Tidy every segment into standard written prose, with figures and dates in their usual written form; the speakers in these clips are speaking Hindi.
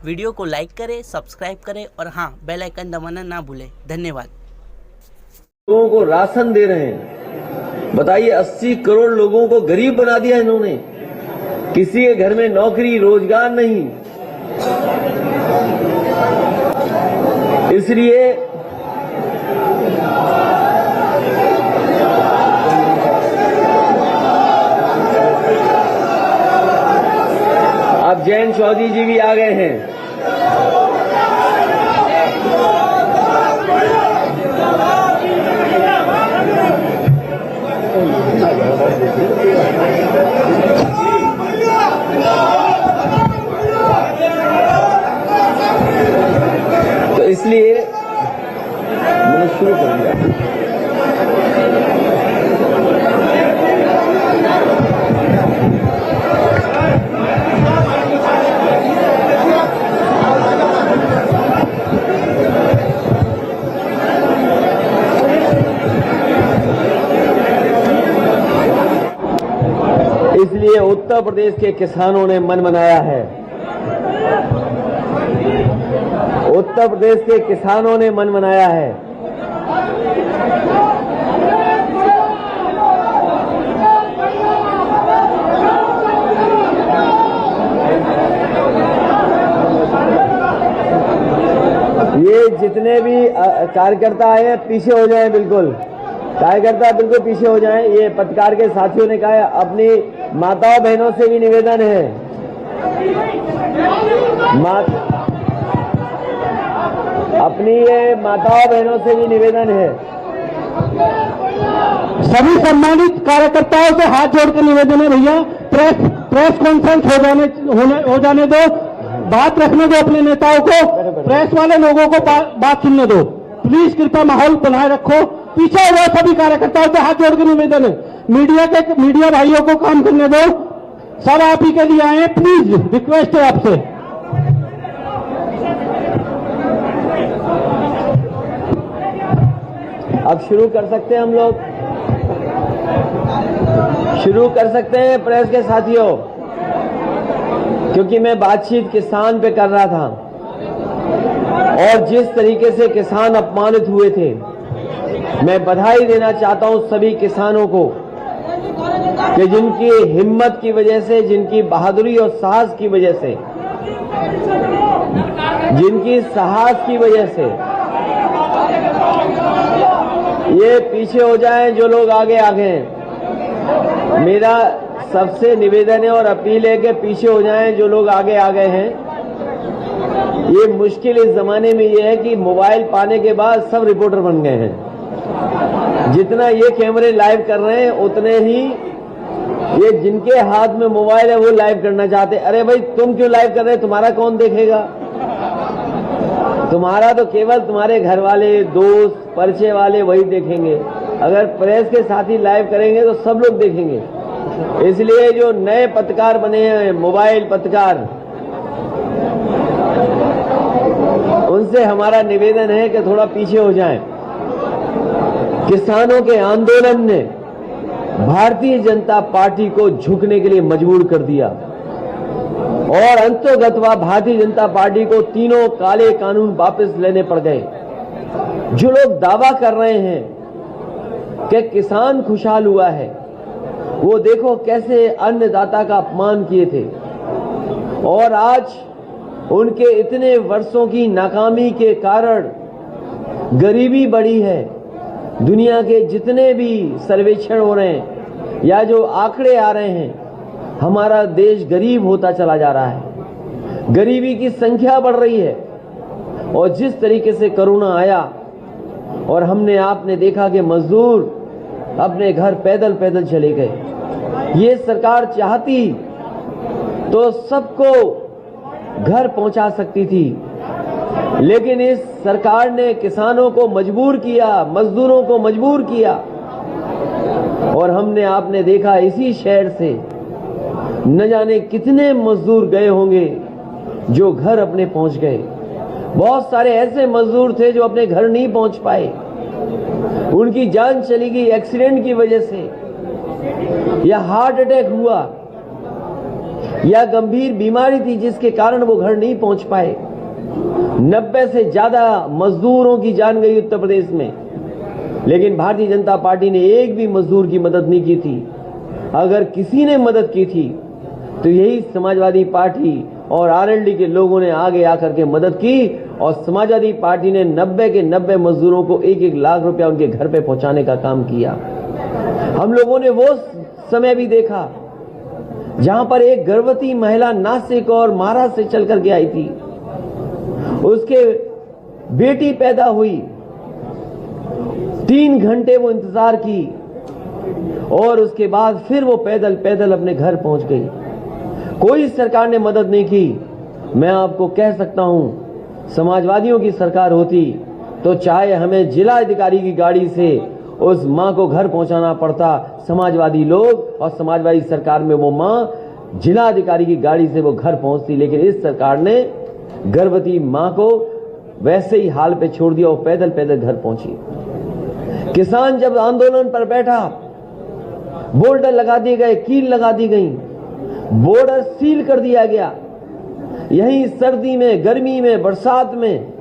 वीडियो को लाइक करें, सब्सक्राइब करें और हाँ, बेल आइकन दबाना ना भूलें। धन्यवाद। लोगों को राशन दे रहे हैं। बताइए, 80 करोड़ लोगों को गरीब बना दिया इन्होंने। किसी के घर में नौकरी रोजगार नहीं। इसलिए अब जयंत चौधरी जी भी आ गए हैं। तो इसलिए मैंने शुरू कर दिया। इसलिए उत्तर प्रदेश के किसानों ने मन बनाया है। उत्तर प्रदेश के किसानों ने मन बनाया है। ये जितने भी कार्यकर्ता आए हैं पीछे हो जाएं, बिल्कुल कार्यकर्ता बिल्कुल पीछे हो जाएं। ये पत्रकार के साथियों ने कहा है, अपनी माताओं बहनों से भी निवेदन है। अपनी ये माताओं बहनों से भी निवेदन है। सभी सम्मानित कार्यकर्ताओं से हाथ जोड़ के निवेदन है, भैया प्रेस कॉन्फ्रेंस हो जाने दो, बात रखने दो अपने नेताओं को, प्रेस वाले लोगों को बात सुनने दो। प्लीज कृपया माहौल बनाए रखो। पीछे हुए सभी कार्यकर्ताओं से हाथ जोड़ के निवेदन है, मीडिया भाइयों को काम करने दो। सब आप ही के लिए आए, प्लीज रिक्वेस्ट है आपसे। अब शुरू कर सकते हैं, हम लोग शुरू कर सकते हैं प्रेस के साथियों, क्योंकि मैं बातचीत किसान पे कर रहा था और जिस तरीके से किसान अपमानित हुए थे, मैं बधाई देना चाहता हूं सभी किसानों को कि जिनकी हिम्मत की वजह से, जिनकी बहादुरी और साहस की वजह से, जिनकी साहस की वजह से ये पीछे हो जाएं, जो लोग आगे हैं। मेरा सबसे निवेदन है और अपील है कि पीछे हो जाएं जो लोग आगे आ गए हैं। ये मुश्किल इस जमाने में ये है कि मोबाइल पाने के बाद सब रिपोर्टर बन गए हैं। जितना ये कैमरे लाइव कर रहे हैं, उतने ही ये जिनके हाथ में मोबाइल है वो लाइव करना चाहते। अरे भाई, तुम क्यों लाइव कर रहे, तुम्हारा कौन देखेगा? तुम्हारा तो केवल तुम्हारे घर वाले, दोस्त, परिचय वाले वही देखेंगे। अगर प्रेस के साथी लाइव करेंगे तो सब लोग देखेंगे। इसलिए जो नए पत्रकार बने हैं, मोबाइल पत्रकार, उनसे हमारा निवेदन है कि थोड़ा पीछे हो जाएं। किसानों के आंदोलन ने भारतीय जनता पार्टी को झुकने के लिए मजबूर कर दिया और अंततः भारतीय जनता पार्टी को तीनों काले कानून वापस लेने पड़ गए। जो लोग दावा कर रहे हैं कि किसान खुशहाल हुआ है, वो देखो कैसे अन्नदाता का अपमान किए थे और आज उनके इतने वर्षों की नाकामी के कारण गरीबी बढ़ी है। दुनिया के जितने भी सर्वेक्षण हो रहे हैं या जो आंकड़े आ रहे हैं, हमारा देश गरीब होता चला जा रहा है। गरीबी की संख्या बढ़ रही है और जिस तरीके से कोरोना आया और आपने देखा कि मजदूर अपने घर पैदल पैदल चले गए। ये सरकार चाहती तो सबको घर पहुंचा सकती थी, लेकिन इस सरकार ने किसानों को मजबूर किया, मजदूरों को मजबूर किया। और आपने देखा इसी शहर से न जाने कितने मजदूर गए होंगे जो घर अपने पहुंच गए। बहुत सारे ऐसे मजदूर थे जो अपने घर नहीं पहुंच पाए, उनकी जान चली गई एक्सीडेंट की वजह से या हार्ट अटैक हुआ या गंभीर बीमारी थी जिसके कारण वो घर नहीं पहुंच पाए। 90 से ज्यादा मजदूरों की जान गई उत्तर प्रदेश में, लेकिन भारतीय जनता पार्टी ने एक भी मजदूर की मदद नहीं की थी। अगर किसी ने मदद की थी तो यही समाजवादी पार्टी और आरएलडी के लोगों ने आगे आकर के मदद की, और समाजवादी पार्टी ने 90 के 90 मजदूरों को 1-1 लाख रुपया उनके घर पे पहुंचाने का काम किया। हम लोगों ने वो समय भी देखा जहां पर एक गर्भवती महिला नासिक और महाराष्ट्र से चल करके आई थी, उसके बेटी पैदा हुई, 3 घंटे वो इंतजार की और उसके बाद फिर वो पैदल पैदल अपने घर पहुंच गई। कोई सरकार ने मदद नहीं की। मैं आपको कह सकता हूं, समाजवादियों की सरकार होती तो चाहे हमें जिला अधिकारी की गाड़ी से उस मां को घर पहुंचाना पड़ता, समाजवादी लोग और समाजवादी सरकार में वो मां जिला अधिकारी की गाड़ी से वो घर पहुंचती। लेकिन इस सरकार ने गर्भवती मां को वैसे ही हाल पे छोड़ दिया और पैदल पैदल घर पहुंची। किसान जब आंदोलन पर बैठा, बोर्डर लगा दिए गए, कील लगा दी गई, बॉर्डर सील कर दिया गया। यही सर्दी में, गर्मी में, बरसात में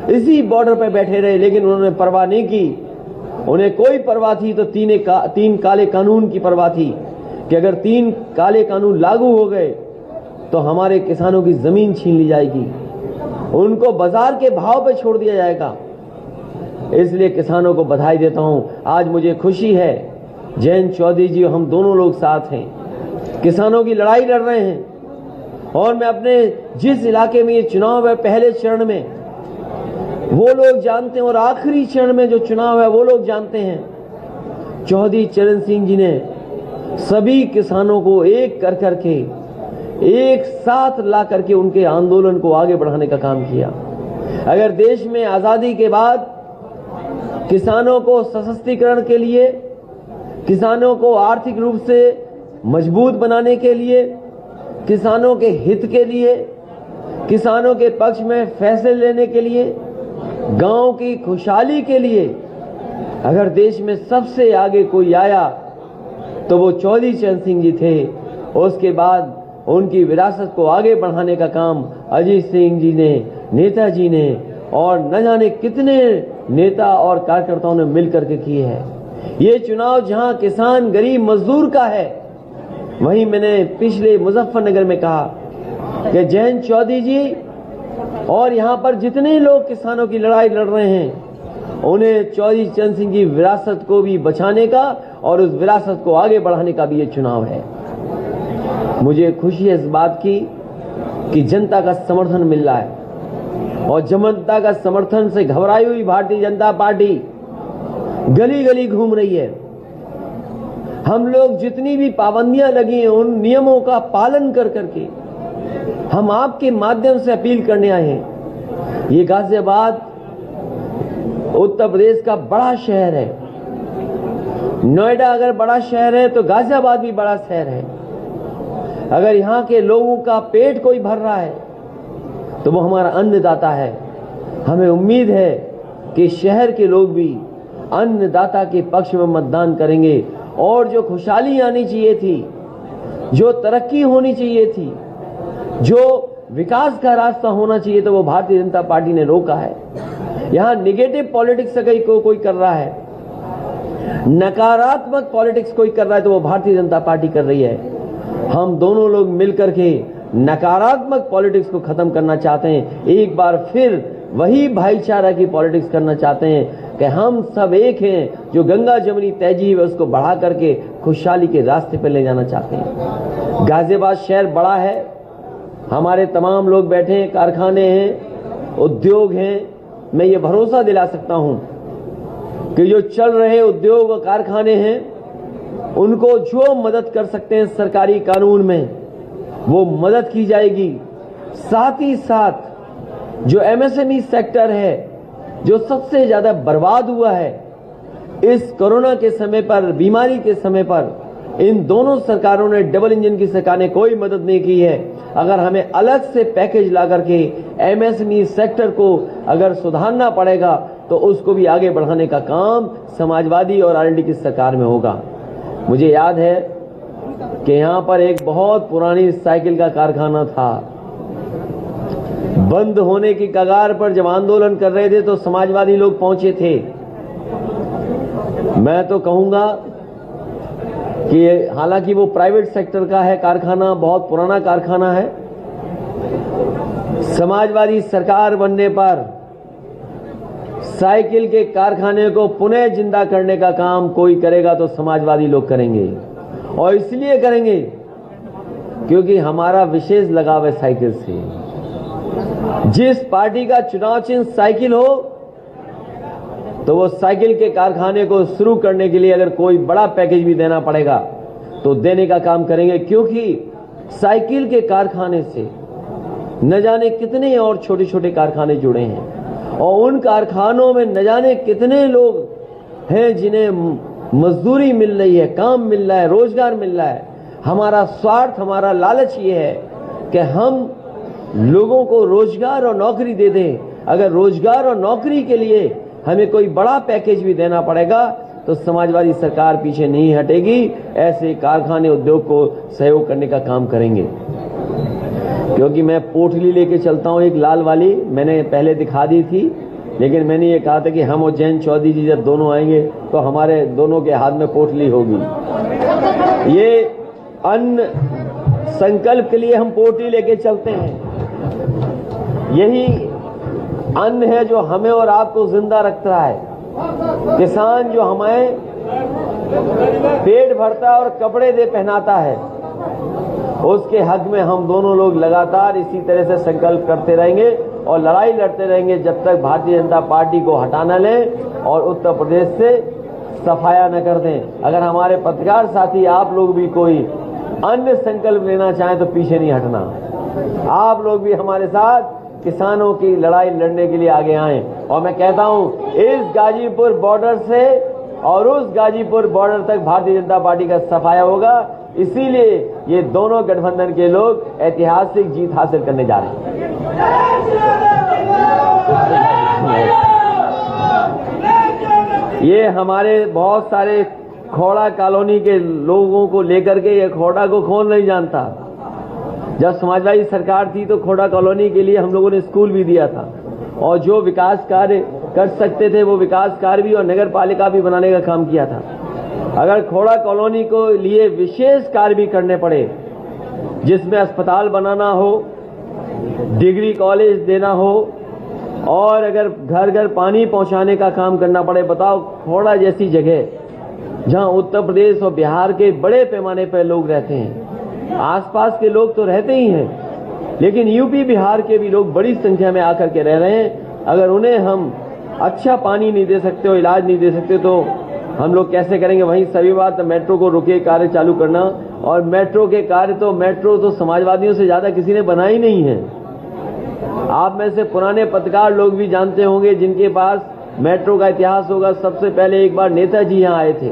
इसी बॉर्डर पर बैठे रहे, लेकिन उन्होंने परवाह नहीं की। उन्हें कोई परवाह थी तो 3 काले कानून की परवाह थी कि अगर 3 काले कानून लागू हो गए तो हमारे किसानों की जमीन छीन ली जाएगी, उनको बाजार के भाव पे छोड़ दिया जाएगा। इसलिए किसानों को बधाई देता हूं। आज मुझे खुशी है, जयंत चौधरी जी हम दोनों लोग साथ हैं, किसानों की लड़ाई लड़ रहे हैं। और मैं अपने जिस इलाके में ये चुनाव है, पहले चरण में वो लोग जानते हैं और आखिरी चरण में जो चुनाव है वो लोग जानते हैं। चौधरी चरण सिंह जी ने सभी किसानों को एक कर करके एक साथ ला करके उनके आंदोलन को आगे बढ़ाने का काम किया। अगर देश में आजादी के बाद किसानों को सशक्तिकरण के लिए, किसानों को आर्थिक रूप से मजबूत बनाने के लिए, किसानों के हित के लिए, किसानों के पक्ष में फैसले लेने के लिए, गांव की खुशहाली के लिए अगर देश में सबसे आगे कोई आया तो वो चौधरी चरण सिंह जी थे। उसके बाद उनकी विरासत को आगे बढ़ाने का काम अजीत सिंह जी ने, नेताजी ने और न जाने कितने नेता और कार्यकर्ताओं ने मिलकर के किए हैं। ये चुनाव जहां किसान, गरीब, मजदूर का है, वहीं मैंने पिछले मुजफ्फरनगर में कहा कि जयंत चौधरी जी और यहां पर जितने लोग किसानों की लड़ाई लड़ रहे हैं, उन्हें चौधरी चरण सिंह की विरासत को भी बचाने का और उस विरासत को आगे बढ़ाने का भी ये चुनाव है। मुझे खुशी है इस बात की कि जनता का समर्थन मिल रहा है, और जनता का समर्थन से घबराई हुई भारतीय जनता पार्टी गली गली घूम रही है। हम लोग जितनी भी पाबंदियां लगी हैं उन नियमों का पालन कर करके हम आपके माध्यम से अपील करने आए हैं। ये गाजियाबाद उत्तर प्रदेश का बड़ा शहर है। नोएडा अगर बड़ा शहर है तो गाजियाबाद भी बड़ा शहर है। अगर यहाँ के लोगों का पेट कोई भर रहा है तो वो हमारा अन्नदाता है। हमें उम्मीद है कि शहर के लोग भी अन्नदाता के पक्ष में मतदान करेंगे, और जो खुशहाली आनी चाहिए थी, जो तरक्की होनी चाहिए थी, जो विकास का रास्ता होना चाहिए, तो वो भारतीय जनता पार्टी ने रोका है। यहाँ निगेटिव पॉलिटिक्स अगर कोई कर रहा है, नकारात्मक पॉलिटिक्स कोई कर रहा है, तो वो भारतीय जनता पार्टी कर रही है। हम दोनों लोग मिलकर के नकारात्मक पॉलिटिक्स को खत्म करना चाहते हैं। एक बार फिर वही भाईचारा की पॉलिटिक्स करना चाहते हैं कि हम सब एक हैं। जो गंगा जमुनी तहजीब है उसको बढ़ा करके खुशहाली के रास्ते पर ले जाना चाहते हैं। गाजियाबाद शहर बड़ा है, हमारे तमाम लोग बैठे हैं, कारखाने हैं, उद्योग हैं। मैं ये भरोसा दिला सकता हूं कि जो चल रहे उद्योग और कारखाने हैं उनको जो मदद कर सकते हैं सरकारी कानून में वो मदद की जाएगी। साथ ही साथ जो एमएसएमई सेक्टर है, जो सबसे ज्यादा बर्बाद हुआ है इस कोरोना के समय पर, बीमारी के समय पर, इन दोनों सरकारों ने, डबल इंजन की सरकार ने कोई मदद नहीं की है। अगर हमें अलग से पैकेज ला करके एमएसएमई सेक्टर को अगर सुधारना पड़ेगा तो उसको भी आगे बढ़ाने का काम समाजवादी और आरएलडी की सरकार में होगा। मुझे याद है कि यहां पर एक बहुत पुरानी साइकिल का कारखाना था। बंद होने की कगार पर जब आंदोलन कर रहे थे तो समाजवादी लोग पहुंचे थे। मैं तो कहूंगा कि हालांकि वो प्राइवेट सेक्टर का है कारखाना, बहुत पुराना कारखाना है, समाजवादी सरकार बनने पर साइकिल के कारखाने को पुनः जिंदा करने का काम कोई करेगा तो समाजवादी लोग करेंगे। और इसलिए करेंगे क्योंकि हमारा विशेष लगाव है साइकिल से। जिस पार्टी का चुनाव चिन्ह साइकिल हो तो वो साइकिल के कारखाने को शुरू करने के लिए अगर कोई बड़ा पैकेज भी देना पड़ेगा तो देने का काम करेंगे, क्योंकि साइकिल के कारखाने से न जाने कितने और छोटे छोटे कारखाने जुड़े हैं और उन कारखानों में न जाने कितने लोग हैं जिन्हें मजदूरी मिल रही है, काम मिल रहा है, रोजगार मिल रहा है। हमारा स्वार्थ, हमारा लालच ये है कि हम लोगों को रोजगार और नौकरी दे दें। अगर रोजगार और नौकरी के लिए हमें कोई बड़ा पैकेज भी देना पड़ेगा तो समाजवादी सरकार पीछे नहीं हटेगी। ऐसे कारखाने उद्योग को सहयोग करने का काम करेंगे। क्योंकि मैं पोटली लेके चलता हूं, एक लाल वाली मैंने पहले दिखा दी थी, लेकिन मैंने ये कहा था कि हम और जयंत चौधरी जी जब दोनों आएंगे तो हमारे दोनों के हाथ में पोटली होगी। ये अन्न संकल्प के लिए हम पोटली लेके चलते हैं। यही अन्न है जो हमें और आपको जिंदा रखता है। किसान जो हमें पेट भरता है और कपड़े दे पहनाता है, उसके हक में हम दोनों लोग लगातार इसी तरह से संकल्प करते रहेंगे और लड़ाई लड़ते रहेंगे जब तक भारतीय जनता पार्टी को हटा न लें और उत्तर प्रदेश से सफाया न कर दें। अगर हमारे पत्रकार साथी आप लोग भी कोई अन्य संकल्प लेना चाहें तो पीछे नहीं हटना। आप लोग भी हमारे साथ किसानों की लड़ाई लड़ने के लिए आगे आएं। और मैं कहता हूं, इस गाजीपुर बॉर्डर से और उस गाजीपुर बॉर्डर तक भारतीय जनता पार्टी का सफाया होगा। इसीलिए ये दोनों गठबंधन के लोग ऐतिहासिक जीत हासिल करने जा रहे हैं। ये हमारे बहुत सारे खोड़ा कॉलोनी के लोगों को लेकर के ये खोड़ा को कौन नहीं जानता। जब समाजवादी सरकार थी तो खोड़ा कॉलोनी के लिए हम लोगों ने स्कूल भी दिया था और जो विकास कार्य कर सकते थे वो विकास कार्य भी और नगर पालिका भी बनाने का काम किया था। अगर खोड़ा कॉलोनी को लिए विशेष कार्य भी करने पड़े, जिसमें अस्पताल बनाना हो, डिग्री कॉलेज देना हो और अगर घर घर पानी पहुंचाने का काम करना पड़े, बताओ खोड़ा जैसी जगह जहां उत्तर प्रदेश और बिहार के बड़े पैमाने पर लोग रहते हैं, आसपास के लोग तो रहते ही हैं, लेकिन यूपी बिहार के भी लोग बड़ी संख्या में आकर के रह रहे हैं। अगर उन्हें हम अच्छा पानी नहीं दे सकते और इलाज नहीं दे सकते तो हम लोग कैसे करेंगे। वहीं सभी बात मेट्रो को रुके कार्य चालू करना, और मेट्रो के कार्य तो मेट्रो तो समाजवादियों से ज्यादा किसी ने बना ही नहीं है। आप में से पुराने पत्रकार लोग भी जानते होंगे जिनके पास मेट्रो का इतिहास होगा। सबसे पहले एक बार नेताजी यहाँ आए थे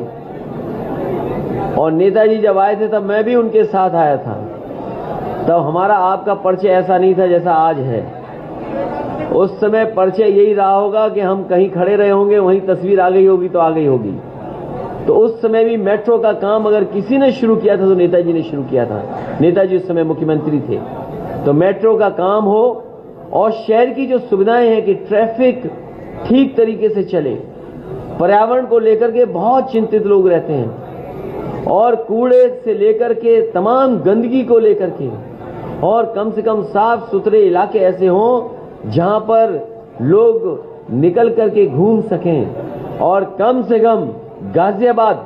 और नेताजी जब आए थे तब मैं भी उनके साथ आया था। तब हमारा आपका परिचय ऐसा नहीं था जैसा आज है। उस समय परिचय यही रहा होगा कि हम कहीं खड़े रहे होंगे, वहीं तस्वीर आ गई होगी तो आ गई होगी। तो उस समय भी मेट्रो का काम अगर किसी ने शुरू किया था तो नेताजी ने शुरू किया था। नेताजी उस समय मुख्यमंत्री थे। तो मेट्रो का काम हो और शहर की जो सुविधाएं हैं कि ट्रैफिक ठीक तरीके से चले, पर्यावरण को लेकर के बहुत चिंतित लोग रहते हैं और कूड़े से लेकर के तमाम गंदगी को लेकर के, और कम से कम साफ सुथरे इलाके ऐसे हों जहां पर लोग निकल करके घूम सकें और कम से कम गाजियाबाद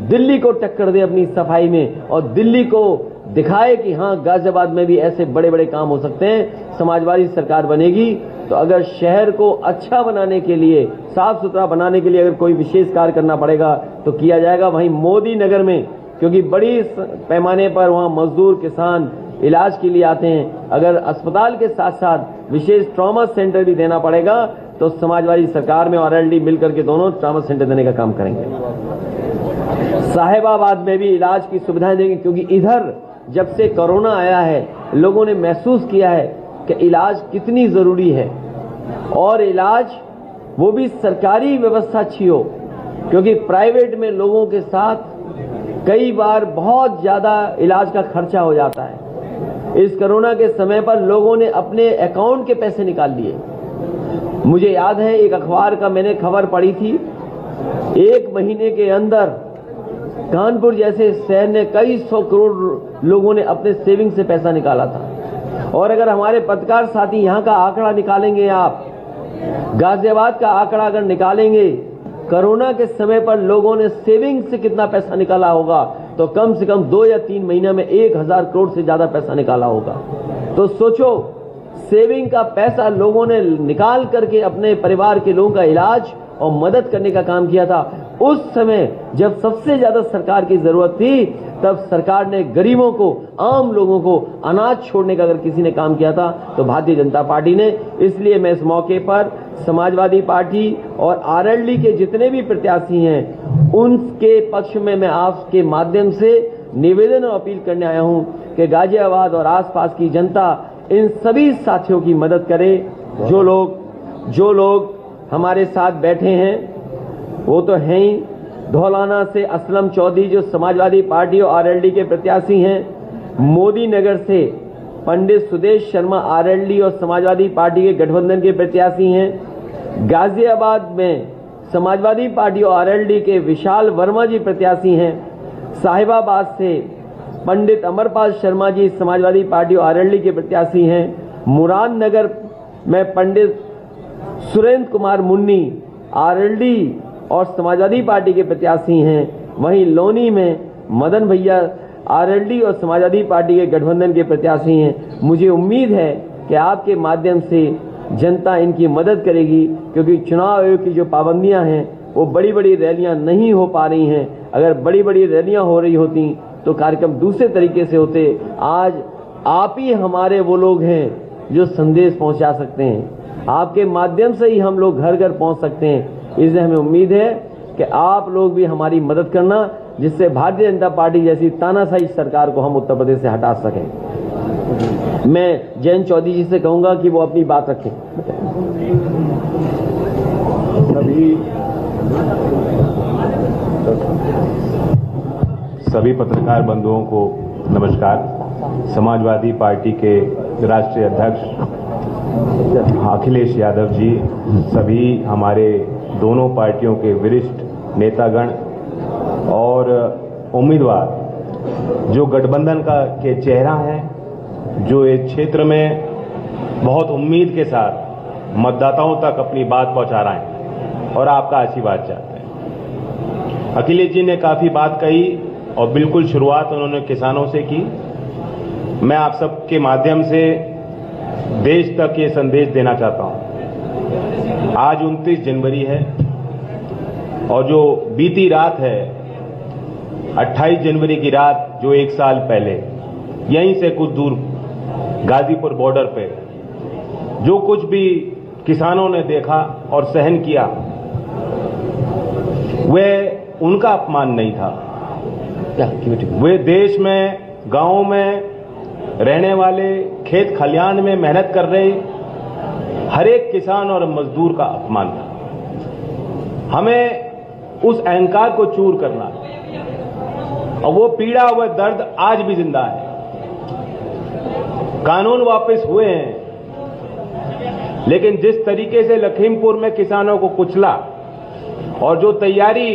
दिल्ली को टक्कर दे अपनी सफाई में और दिल्ली को दिखाए कि हां गाजियाबाद में भी ऐसे बड़े बड़े काम हो सकते हैं। समाजवादी सरकार बनेगी तो अगर शहर को अच्छा बनाने के लिए, साफ सुथरा बनाने के लिए अगर कोई विशेष कार्य करना पड़ेगा तो किया जाएगा। वहीं मोदी नगर में, क्योंकि बड़ी पैमाने पर वहां मजदूर किसान इलाज के लिए आते हैं, अगर अस्पताल के साथ साथ विशेष ट्रॉमा सेंटर भी देना पड़ेगा तो समाजवादी सरकार में और एलडी मिलकर के दोनों ट्रॉमा सेंटर देने का काम करेंगे। साहिबाबाद में भी इलाज की सुविधाएं देंगे, क्योंकि इधर जब से कोरोना आया है लोगों ने महसूस किया है कि इलाज कितनी जरूरी है, और इलाज वो भी सरकारी व्यवस्था अच्छी हो, क्योंकि प्राइवेट में लोगों के साथ कई बार बहुत ज्यादा इलाज का खर्चा हो जाता है। इस कोरोना के समय पर लोगों ने अपने अकाउंट के पैसे निकाल लिए। मुझे याद है एक अखबार का मैंने खबर पढ़ी थी, 1 महीने के अंदर कानपुर जैसे शहर ने कई 100 करोड़ लोगों ने अपने सेविंग से पैसा निकाला था। और अगर हमारे पत्रकार साथी यहाँ का आंकड़ा निकालेंगे, आप गाजियाबाद का आंकड़ा अगर निकालेंगे, कोरोना के समय पर लोगों ने सेविंग से कितना पैसा निकाला होगा, तो कम से कम 2 या 3 महीने में 1000 करोड़ से ज्यादा पैसा निकाला होगा। तो सोचो, सेविंग का पैसा लोगों ने निकाल करके अपने परिवार के लोगों का इलाज और मदद करने का काम किया था। उस समय जब सबसे ज्यादा सरकार की जरूरत थी, तब सरकार ने गरीबों को, आम लोगों को अनाज छोड़ने का अगर किसी ने काम किया था तो भारतीय जनता पार्टी ने। इसलिए मैं इस मौके पर समाजवादी पार्टी और आरएलडी के जितने भी प्रत्याशी हैं, उनके पक्ष में मैं आपके माध्यम से निवेदन और अपील करने आया हूं कि गाजियाबाद और आसपास की जनता इन सभी साथियों की मदद करे। जो लोग हमारे साथ बैठे हैं वो तो हैं ही। धौलाना से असलम चौधरी जो समाजवादी पार्टी और आरएलडी के प्रत्याशी हैं, मोदी नगर से पंडित सुदेश शर्मा आरएलडी और समाजवादी पार्टी के गठबंधन के प्रत्याशी हैं, गाजियाबाद में समाजवादी पार्टी और आरएलडी के विशाल वर्मा जी प्रत्याशी हैं, साहिबाबाद से पंडित अमरपाल शर्मा जी समाजवादी पार्टी और आरएलडी के प्रत्याशी हैं, मुरादनगर में पंडित सुरेंद्र कुमार मुन्नी आरएलडी और समाजवादी पार्टी के प्रत्याशी हैं, वहीं लोनी में मदन भैया आरएलडी और समाजवादी पार्टी के गठबंधन के प्रत्याशी हैं। मुझे उम्मीद है कि आपके माध्यम से जनता इनकी मदद करेगी, क्योंकि चुनाव आयोग की जो पाबंदियां हैं वो बड़ी बड़ी रैलियां नहीं हो पा रही हैं। अगर बड़ी बड़ी रैलियां हो रही होती तो कार्यक्रम दूसरे तरीके से होते। आज आप ही हमारे वो लोग हैं जो संदेश पहुंचा सकते हैं। आपके माध्यम से ही हम लोग घर घर पहुंच सकते हैं। इसलिए हमें उम्मीद है कि आप लोग भी हमारी मदद करना, जिससे भारतीय जनता पार्टी जैसी तानाशाही सरकार को हम उत्तर प्रदेश से हटा सकें। मैं जयंत चौधरी जी से कहूंगा कि वो अपनी बात रखें। सभी पत्रकार बंधुओं को नमस्कार। समाजवादी पार्टी के राष्ट्रीय अध्यक्ष अखिलेश यादव जी, सभी हमारे दोनों पार्टियों के वरिष्ठ नेतागण और उम्मीदवार जो गठबंधन के चेहरा हैं, जो इस क्षेत्र में बहुत उम्मीद के साथ मतदाताओं तक अपनी बात पहुंचा रहे हैं और आपका आशीर्वाद चाहते हैं। अखिलेश जी ने काफी बात कही और बिल्कुल शुरुआत उन्होंने किसानों से की। मैं आप सबके माध्यम से देश तक ये संदेश देना चाहता हूं। आज 29 जनवरी है और जो बीती रात है 28 जनवरी की रात, जो 1 साल पहले यहीं से कुछ दूर गाजीपुर बॉर्डर पे जो कुछ भी किसानों ने देखा और सहन किया, वह उनका अपमान नहीं था। वे देश में, गांवों में रहने वाले, खेत खलियान में मेहनत कर रहे हर एक किसान और मजदूर का अपमान था। हमें उस अहंकार को चूर करना है और वो पीड़ा, वह दर्द आज भी जिंदा है। कानून वापस हुए हैं, लेकिन जिस तरीके से लखीमपुर में किसानों को कुचला और जो तैयारी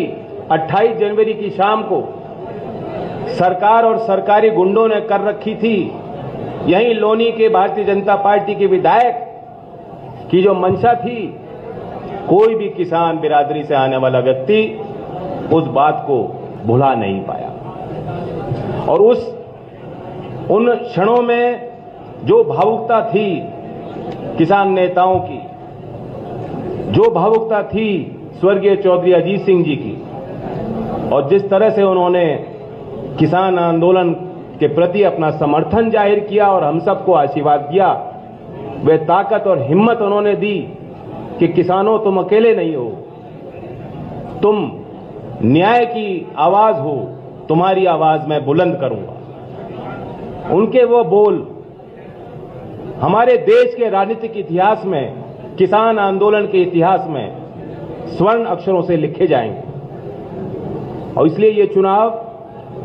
28 जनवरी की शाम को सरकार और सरकारी गुंडों ने कर रखी थी, यहीं लोनी के भारतीय जनता पार्टी के विधायक की जो मंशा थी, कोई भी किसान बिरादरी से आने वाला व्यक्ति उस बात को भुला नहीं पाया। और उन क्षणों में जो भावुकता थी किसान नेताओं की, जो भावुकता थी स्वर्गीय चौधरी अजीत सिंह जी की, और जिस तरह से उन्होंने किसान आंदोलन के प्रति अपना समर्थन जाहिर किया और हम सबको आशीर्वाद दिया, वह ताकत और हिम्मत उन्होंने दी कि किसानों, तुम अकेले नहीं हो, तुम न्याय की आवाज हो, तुम्हारी आवाज मैं बुलंद करूंगा। उनके वो बोल हमारे देश के राजनीतिक इतिहास में, किसान आंदोलन के इतिहास में स्वर्ण अक्षरों से लिखे जाएंगे। और इसलिए ये चुनाव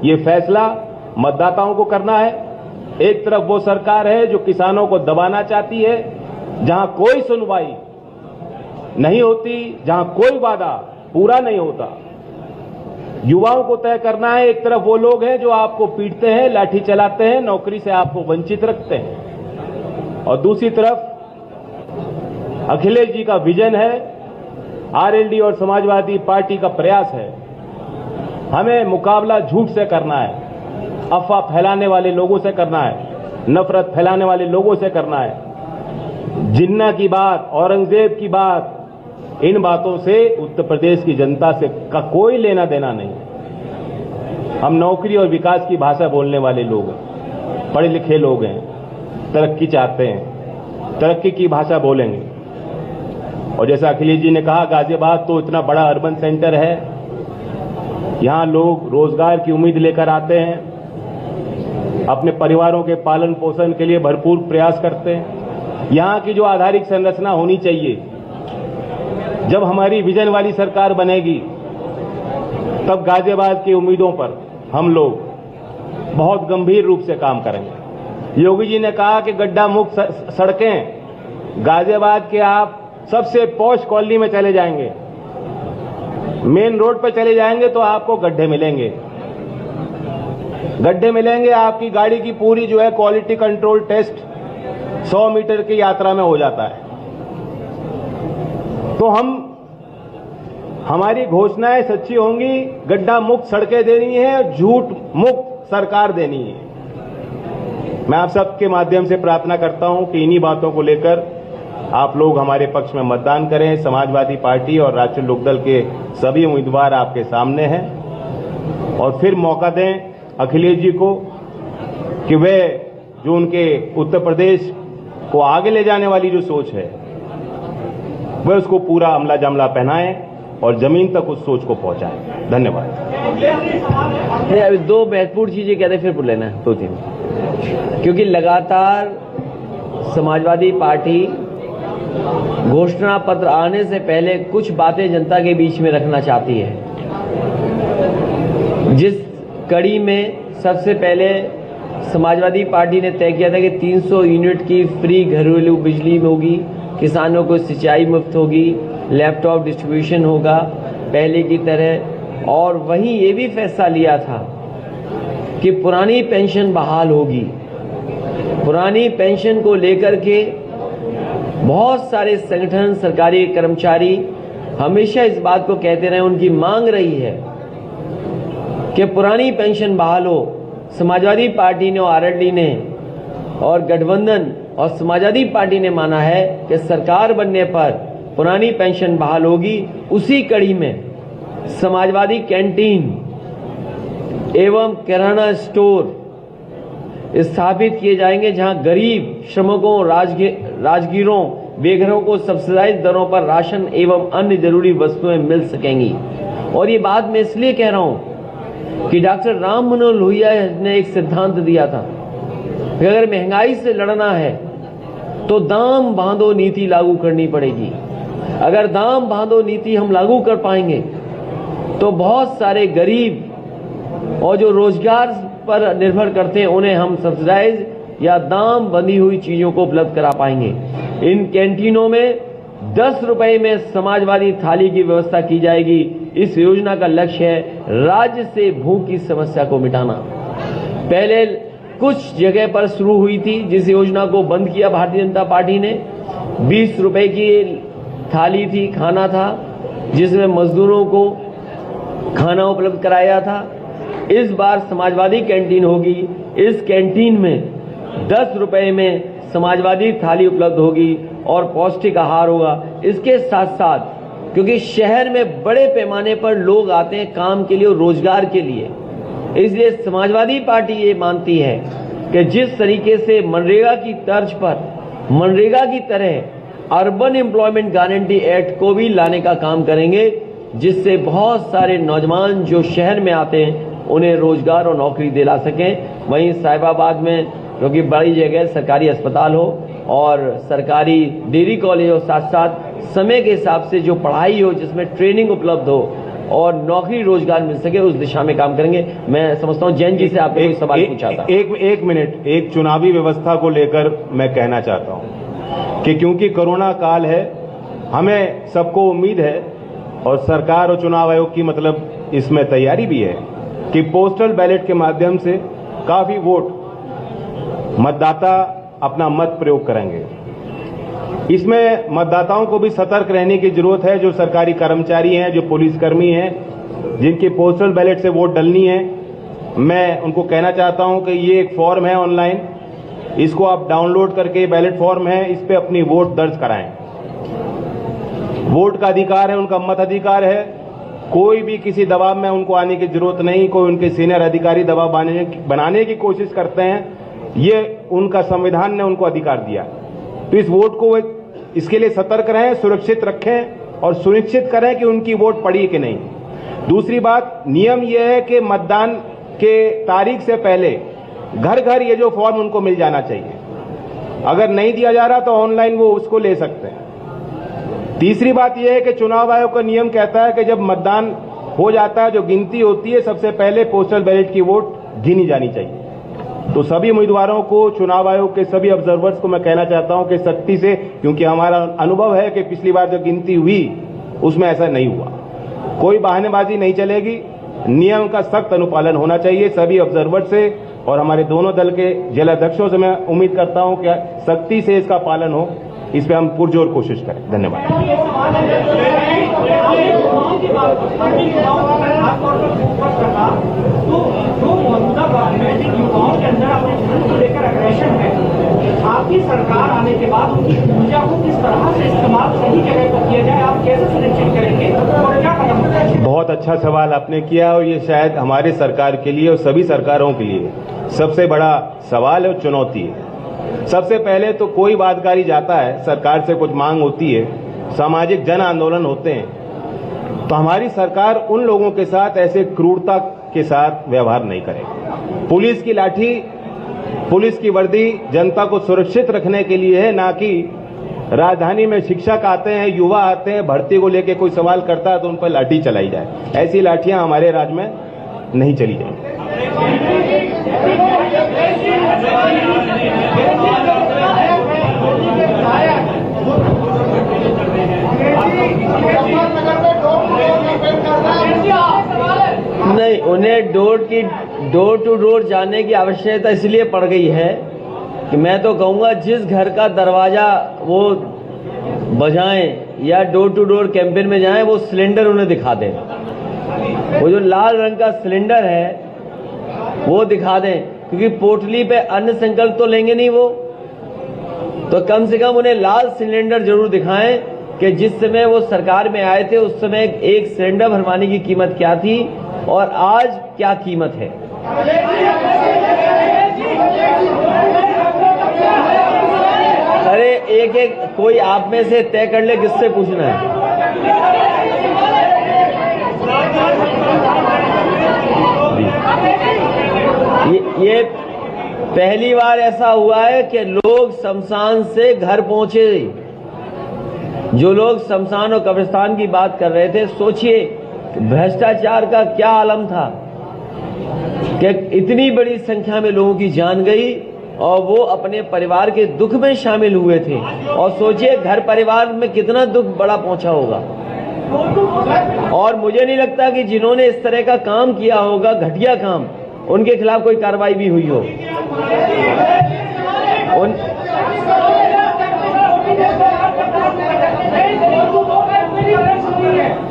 ये फैसला मतदाताओं को करना है। एक तरफ वो सरकार है जो किसानों को दबाना चाहती है, जहां कोई सुनवाई नहीं होती, जहां कोई वादा पूरा नहीं होता। युवाओं को तय करना है, एक तरफ वो लोग हैं जो आपको पीटते हैं, लाठी चलाते हैं, नौकरी से आपको वंचित रखते हैं, और दूसरी तरफ अखिलेश जी का विजन है, आरएलडी और समाजवादी पार्टी का प्रयास है। हमें मुकाबला झूठ से करना है, अफवाह फैलाने वाले लोगों से करना है, नफरत फैलाने वाले लोगों से करना है। जिन्ना की बात, औरंगजेब की बात, इन बातों से उत्तर प्रदेश की जनता से का कोई लेना देना नहीं। हम नौकरी और विकास की भाषा बोलने वाले लोग हैं, पढ़े लिखे लोग हैं, तरक्की चाहते हैं, तरक्की की भाषा बोलेंगे। और जैसा अखिलेश जी ने कहा, गाजियाबाद तो इतना बड़ा अर्बन सेंटर है, यहां लोग रोजगार की उम्मीद लेकर आते हैं, अपने परिवारों के पालन पोषण के लिए भरपूर प्रयास करते हैं। यहां की जो आधारिक संरचना होनी चाहिए, जब हमारी विजन वाली सरकार बनेगी, तब गाजियाबाद की उम्मीदों पर हम लोग बहुत गंभीर रूप से काम करेंगे। योगी जी ने कहा कि गड्ढा मुक्त सड़कें, गाजियाबाद के आप सबसे पॉश कॉलोनी में चले जाएंगे, मेन रोड पर चले जाएंगे तो आपको गड्ढे मिलेंगे, गड्ढे मिलेंगे। आपकी गाड़ी की पूरी जो है क्वालिटी कंट्रोल टेस्ट 100 मीटर की यात्रा में हो जाता है। तो हमारी घोषणाएं सच्ची होंगी, गड्ढा मुक्त सड़कें देनी है, झूठ मुक्त सरकार देनी है। मैं आप सबके माध्यम से प्रार्थना करता हूं कि इन्हीं बातों को लेकर आप लोग हमारे पक्ष में मतदान करें। समाजवादी पार्टी और राष्ट्रीय लोकदल के सभी उम्मीदवार आपके सामने हैं, और फिर मौका दें अखिलेश जी को कि वे जो उनके उत्तर प्रदेश को आगे ले जाने वाली जो सोच है, वे उसको पूरा अमला जमला पहनाएं और जमीन तक उस सोच को पहुंचाएं। धन्यवाद। अभी दो महत्वपूर्ण चीजें कहते फिर बोल लेना दो तीन, क्योंकि लगातार समाजवादी पार्टी घोषणा पत्र आने से पहले कुछ बातें जनता के बीच में रखना चाहती है। जिस कड़ी में सबसे पहले समाजवादी पार्टी ने तय किया था कि 300 यूनिट की फ्री घरेलू बिजली होगी, किसानों को सिंचाई मुफ्त होगी, लैपटॉप डिस्ट्रीब्यूशन होगा पहले की तरह, और वहीं ये भी फैसला लिया था कि पुरानी पेंशन बहाल होगी। पुरानी पेंशन को लेकर के बहुत सारे संगठन, सरकारी कर्मचारी हमेशा इस बात को कहते रहे, उनकी मांग रही है कि पुरानी पेंशन बहाल हो। समाजवादी पार्टी ने और आरएलडी ने और गठबंधन और समाजवादी पार्टी ने माना है कि सरकार बनने पर पुरानी पेंशन बहाल होगी। उसी कड़ी में समाजवादी कैंटीन एवं किराना स्टोर स्थापित किए जाएंगे, जहां गरीब श्रमिकों, राजगीरों, बेघरों को सब्सिडाइज दरों पर राशन एवं अन्य जरूरी वस्तुएं मिल सकेंगी। और ये बात मैं इसलिए कह रहा हूं कि डॉक्टर राम मनोहर लोहिया ने एक सिद्धांत दिया था कि अगर महंगाई से लड़ना है तो दाम बांधो नीति लागू करनी पड़ेगी। अगर दाम बांधो नीति हम लागू कर पाएंगे तो बहुत सारे गरीब और जो रोजगार पर निर्भर करते हैं उन्हें हम सब्सिडाइज या दाम बंधी हुई चीजों को उपलब्ध करा पाएंगे। इन कैंटीनों में 10 रुपए में समाजवादी थाली की व्यवस्था की जाएगी। इस योजना का लक्ष्य है राज्य से भूख की समस्या को मिटाना। पहले कुछ जगह पर शुरू हुई थी, जिस योजना को बंद किया भारतीय जनता पार्टी ने। 20 रुपए की थाली थी, खाना था, जिसमें मजदूरों को खाना उपलब्ध कराया था। इस बार समाजवादी कैंटीन होगी। इस कैंटीन में 10 रुपए में समाजवादी थाली उपलब्ध होगी और पौष्टिक आहार होगा। इसके साथ साथ क्योंकि शहर में बड़े पैमाने पर लोग आते हैं काम के लिए और रोजगार के लिए, इसलिए समाजवादी पार्टी ये मानती है कि जिस तरीके से मनरेगा की तर्ज पर, मनरेगा की तरह अर्बन एम्प्लॉयमेंट गारंटी एक्ट को भी लाने का काम करेंगे, जिससे बहुत सारे नौजवान जो शहर में आते हैं उन्हें रोजगार और नौकरी दिला सकें। वहीं साहिबाबाद में क्योंकि बड़ी जगह सरकारी अस्पताल हो और सरकारी डिग्री कॉलेज हो, साथ साथ समय के हिसाब से जो पढ़ाई हो, जिसमें ट्रेनिंग उपलब्ध हो, और नौकरी रोजगार मिल सके, उस दिशा में काम करेंगे। मैं समझता हूं जैन जी से आपने कोई सवाल पूछा था। एक मिनट, एक चुनावी व्यवस्था को लेकर मैं कहना चाहता हूं कि क्योंकि कोरोना काल है, हमें सबको उम्मीद है और सरकार और चुनाव आयोग की मतलब इसमें तैयारी भी है कि पोस्टल बैलेट के माध्यम से काफी वोट मतदाता अपना मत प्रयोग करेंगे। इसमें मतदाताओं को भी सतर्क रहने की जरूरत है। जो सरकारी कर्मचारी हैं, जो पुलिसकर्मी हैं, जिनकी पोस्टल बैलेट से वोट डलनी है, मैं उनको कहना चाहता हूं कि ये एक फॉर्म है ऑनलाइन, इसको आप डाउनलोड करके, बैलेट फॉर्म है, इस पे अपनी वोट दर्ज कराएं। वोट का अधिकार है, उनका मत अधिकार है। कोई भी किसी दबाव में उनको आने की जरूरत नहीं। कोई उनके सीनियर अधिकारी दबाव बनाने की कोशिश करते हैं, ये उनका संविधान ने उनको अधिकार दिया। तो इस वोट को इसके लिए सतर्क रहें, सुरक्षित रखें और सुनिश्चित करें कि उनकी वोट पड़ी कि नहीं। दूसरी बात, नियम यह है कि मतदान के तारीख से पहले घर घर ये जो फॉर्म उनको मिल जाना चाहिए। अगर नहीं दिया जा रहा तो ऑनलाइन वो उसको ले सकते हैं। तीसरी बात यह है कि चुनाव आयोग का नियम कहता है कि जब मतदान हो जाता है, जो गिनती होती है, सबसे पहले पोस्टल बैलेट की वोट गिनी जानी चाहिए। तो सभी उम्मीदवारों को, चुनाव आयोग के सभी ऑब्जर्वर्स को मैं कहना चाहता हूं कि सख्ती से, क्योंकि हमारा अनुभव है कि पिछली बार जो गिनती हुई उसमें ऐसा नहीं हुआ। कोई बहानेबाजी नहीं चलेगी, नियम का सख्त अनुपालन होना चाहिए सभी ऑब्जर्वर से, और हमारे दोनों दल के जिलाध्यक्षों से मैं उम्मीद करता हूं कि सख्ती से इसका पालन हो। इस पे हम पुरजोर कोशिश करें। धन्यवाद। आपकी सरकार आने के बाद उनकी ऊर्जा को किस तरह से इस्तेमाल सही जगह पर किया जाए, आप कैसे सुनिश्चित करेंगे और क्या कदम उठाएंगे? बहुत अच्छा सवाल आपने किया और ये शायद हमारे सरकार के लिए और सभी सरकारों के लिए सबसे बड़ा सवाल और चुनौती है। सबसे पहले तो कोई वादकारी जाता है, सरकार से कुछ मांग होती है, सामाजिक जन आंदोलन होते हैं, तो हमारी सरकार उन लोगों के साथ ऐसे क्रूरता के साथ व्यवहार नहीं करेगी। पुलिस की लाठी, पुलिस की वर्दी जनता को सुरक्षित रखने के लिए है, ना कि राजधानी में शिक्षक आते हैं, युवा आते हैं, भर्ती को लेकर कोई सवाल करता है तो उन पर लाठी चलाई जाए। ऐसी लाठियां हमारे राज्य में नहीं चली जाएंगी। नहीं, उन्हें डोर टू डोर जाने की आवश्यकता इसलिए पड़ गई है कि मैं तो कहूंगा जिस घर का दरवाजा वो बजाएं या डोर टू डोर कैंपेन में जाएं, वो सिलेंडर उन्हें दिखा दें। वो जो लाल रंग का सिलेंडर है वो दिखा दें, क्योंकि पोटली पे अन्न संकल्प तो लेंगे नहीं वो, तो कम से कम उन्हें लाल सिलेंडर जरूर दिखाएं कि जिस समय वो सरकार में आए थे उस समय एक सिलेंडर भरवाने की कीमत क्या थी और आज क्या कीमत है। अरे एक एक कोई आप में से तय कर ले किससे पूछना है। ये पहली बार ऐसा हुआ है कि लोग शमशान से घर पहुंचे। जो लोग शमशान और कब्रिस्तान की बात कर रहे थे, सोचिए भ्रष्टाचार का क्या आलम था कि इतनी बड़ी संख्या में लोगों की जान गई और वो अपने परिवार के दुख में शामिल हुए थे। और सोचिए घर परिवार में कितना दुख बड़ा पहुंचा होगा। और मुझे नहीं लगता कि जिन्होंने इस तरह का काम किया होगा, घटिया काम, उनके खिलाफ कोई कार्रवाई भी हुई हो।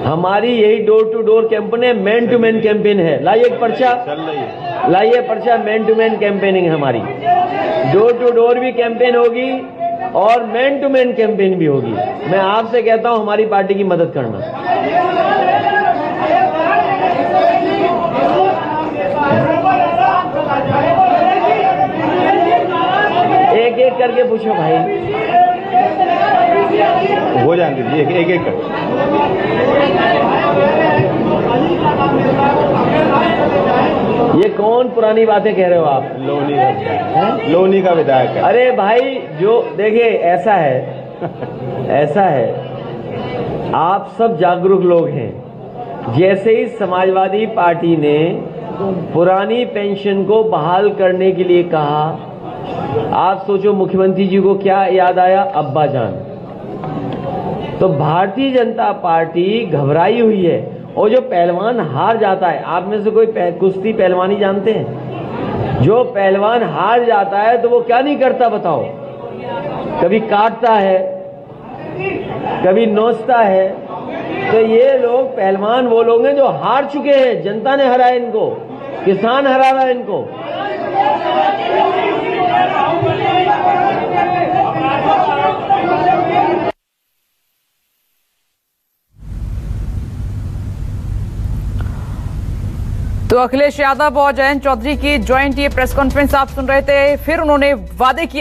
हमारी यही डोर टू डोर कैंपेन है, मैन टू मैन कैंपेन है। लाइए एक पर्चा, लाइए पर्चा, मैन टू मैन कैंपेनिंग है हमारी। डोर टू डोर भी कैंपेन होगी और मैन टू मैन कैंपेन भी होगी। मैं आपसे कहता हूं हमारी पार्टी की मदद करना। एक एक करके पूछो भाई, हो जाएंगे जी, एक एक कर। ये कौन पुरानी बातें कह रहे हो आप? लोनी का विधायक है। अरे भाई, जो देखिए ऐसा है ऐसा है, आप सब जागरूक लोग हैं। जैसे ही समाजवादी पार्टी ने पुरानी पेंशन को बहाल करने के लिए कहा, आप सोचो मुख्यमंत्री जी को क्या याद आया? अब्बा जान। तो भारतीय जनता पार्टी घबराई हुई है। और जो पहलवान हार जाता है, आप में से कोई कुश्ती पहलवानी जानते हैं? जो पहलवान हार जाता है तो वो क्या नहीं करता बताओ? कभी काटता है, कभी नोचता है। तो ये लोग पहलवान वो लोग हैं जो हार चुके हैं। जनता ने हराया इनको, किसान हरा रहा है इनको। तो अखिलेश यादव और जयंत चौधरी की ज्वाइंट ये प्रेस कॉन्फ्रेंस आप सुन रहे थे। फिर उन्होंने वादे किए